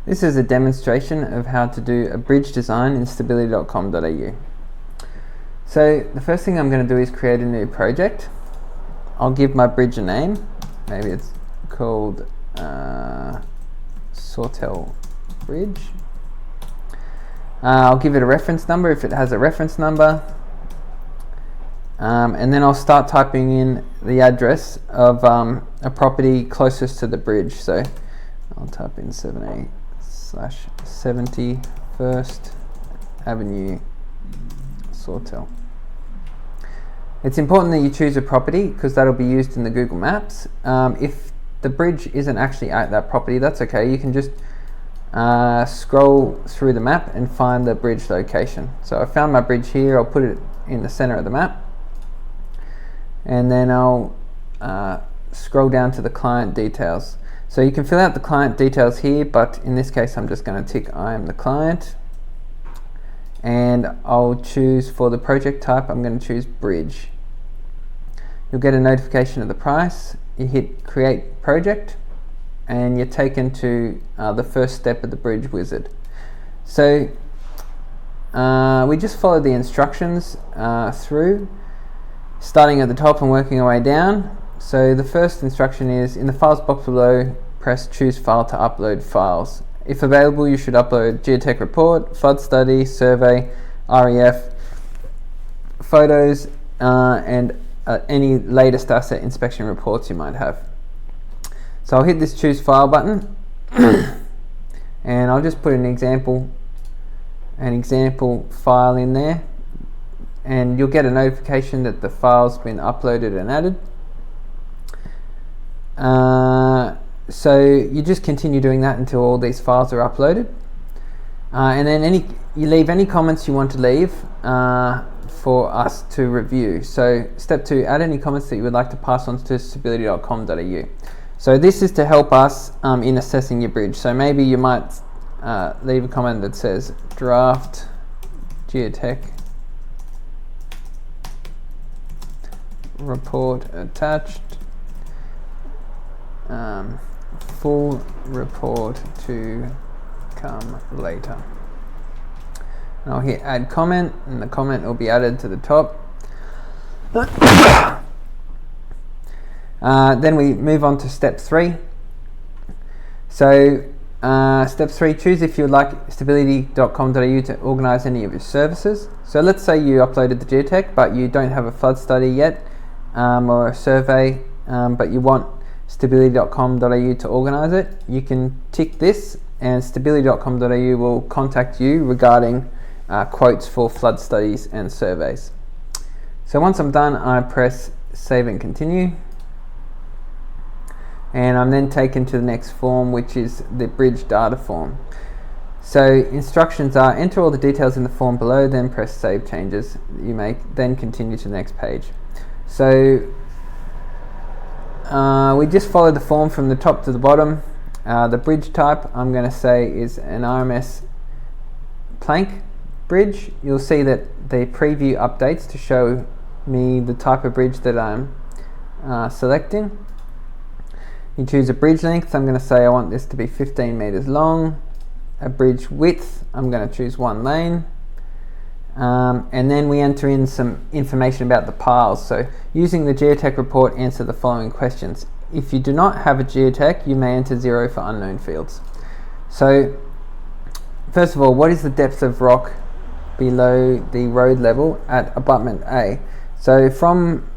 This is a demonstration of how to do a bridge design in stability.com.au. So the first thing I'm going to do is create a new project. I'll give my bridge a name. Maybe it's called Sawtell Bridge. I'll give it a reference number if it has a reference number. And then I'll start typing in the address of a property closest to the bridge. So I'll type in 7A/70 First Avenue, Sawtell. It's important that you choose a property because that'll be used in the Google Maps. If the bridge isn't actually at that property, that's okay. You can just scroll through the map and find the bridge location. So I found my bridge here. I'll put it in the center of the map, and then I'll scroll down to the client details. So you can fill out the client details here, but in this case I'm just going to tick I am the client, and I'll choose for the project type, I'm going to choose bridge. You'll get a notification of the price. You hit create project and you're taken to the first step of the bridge wizard. So we just follow the instructions through, starting at the top and working our way down. So the first instruction is, in the files box below, press choose file to upload files. If available, you should upload geotech report, flood study, survey, REF, photos, and any latest asset inspection reports you might have. So I'll hit this choose file button and I'll just put an example file in there, and you'll get a notification that the file's been uploaded and added. So you just continue doing that until all these files are uploaded, and then you leave any comments you want to leave for us to review. So step 2, add any comments that you would like to pass on to stability.com.au. So this is to help us in assessing your bridge. So maybe you might leave a comment that says draft geotech report attached, full report to come later. And I'll hit add comment, and the comment will be added to the top. Then we move on to step 3. So step 3, choose if you would like stability.com.au to organize any of your services. So let's say you uploaded the geotech but you don't have a flood study yet, or a survey, but you want stability.com.au to organize it. You can tick this and stability.com.au will contact you regarding quotes for flood studies and surveys. So once I'm done, I press save and continue, and I'm then taken to the next form, which is the bridge data form. So instructions are, enter all the details in the form below, then press save changes you make, then continue to the next page. So we just follow the form from the top to the bottom. The bridge type I'm going to say is an RMS plank bridge. You'll see that the preview updates to show me the type of bridge that I'm selecting. You choose a bridge length. I'm going to say I want this to be 15 meters long. A bridge width, I'm going to choose 1 lane. And then we enter in some information about the piles. So using the geotech report, answer the following questions. If you do not have a geotech, you may enter 0 for unknown fields. So first of all, what is the depth of rock below the road level at abutment A? So from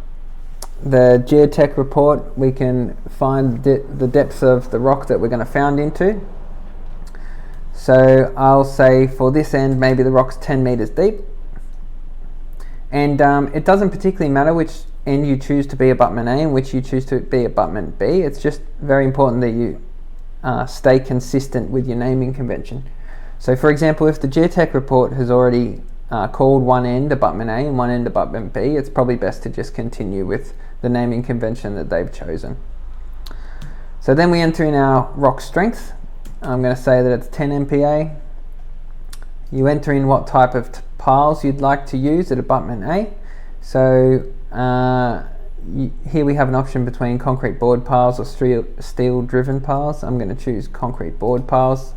the geotech report we can find the depth of the rock that we're going to found into. So I'll say for this end maybe the rock's 10 meters deep, and it doesn't particularly matter which end you choose to be abutment A and which you choose to be abutment B. It's just very important that you stay consistent with your naming convention. So for example, if the geotech report has already called one end abutment A and one end abutment B, it's probably best to just continue with the naming convention that they've chosen. So then we enter in our rock strength. I'm going to say that it's 10 MPa. You enter in what type of piles you'd like to use at abutment A. So here we have an option between concrete board piles or steel driven piles. I'm going to choose concrete board piles.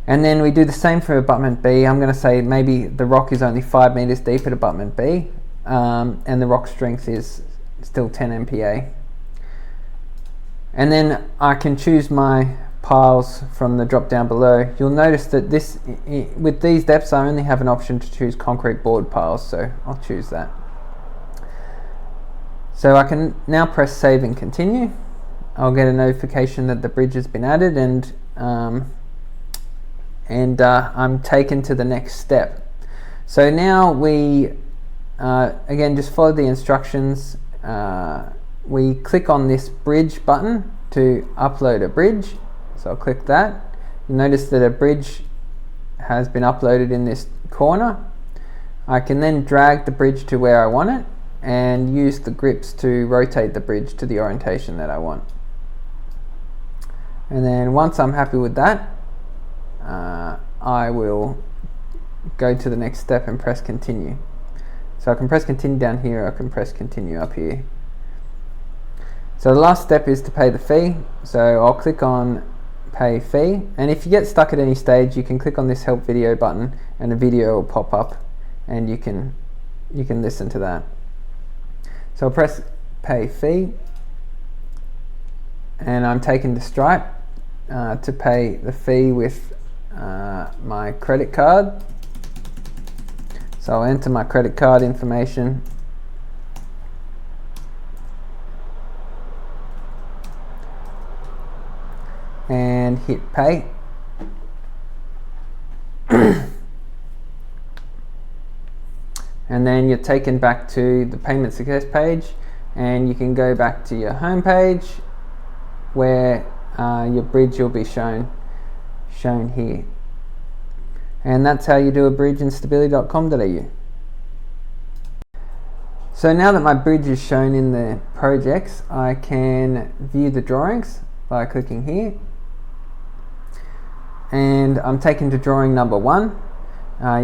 And then we do the same for abutment B. I'm going to say maybe the rock is only 5 meters deep at abutment B, and the rock strength is still 10 MPa. And then I can choose my piles from the drop down below. You'll notice that with these depths I only have an option to choose concrete board piles, so I'll choose that. So I can now press save and continue. I'll get a notification that the bridge has been added, and I'm taken to the next step. So now we again just follow the instructions. We click on this bridge button to upload a bridge, so I'll click that. You'll notice that a bridge has been uploaded in this corner. I can then drag the bridge to where I want it and use the grips to rotate the bridge to the orientation that I want. And then once I'm happy with that, I will go to the next step and press continue. So I can press continue down here, I can press continue up here. So the last step is to pay the fee. So I'll click on pay fee, and if you get stuck at any stage, you can click on this help video button and a video will pop up and you can listen to that. So I'll press pay fee, and I'm taken to Stripe to pay the fee with my credit card. So I'll enter my credit card information, and hit pay. And then you're taken back to the payment success page, and you can go back to your home page where your bridge will be shown here. And that's how you do a bridge in stability.com.au. So now that my bridge is shown in the projects, I can view the drawings by clicking here, and I'm taken to drawing number 1.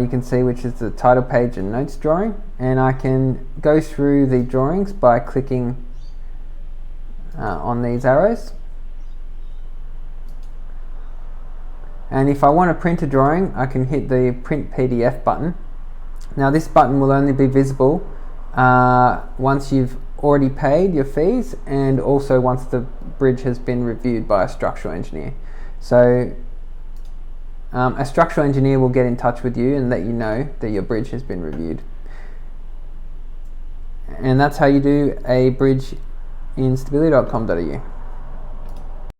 You can see which is the title page and notes drawing, and I can go through the drawings by clicking on these arrows. And if I want to print a drawing, I can hit the print PDF button. Now this button will only be visible once you've already paid your fees, and also once the bridge has been reviewed by a structural engineer. So a structural engineer will get in touch with you and let you know that your bridge has been reviewed. And that's how you do a bridge in stability.com.au.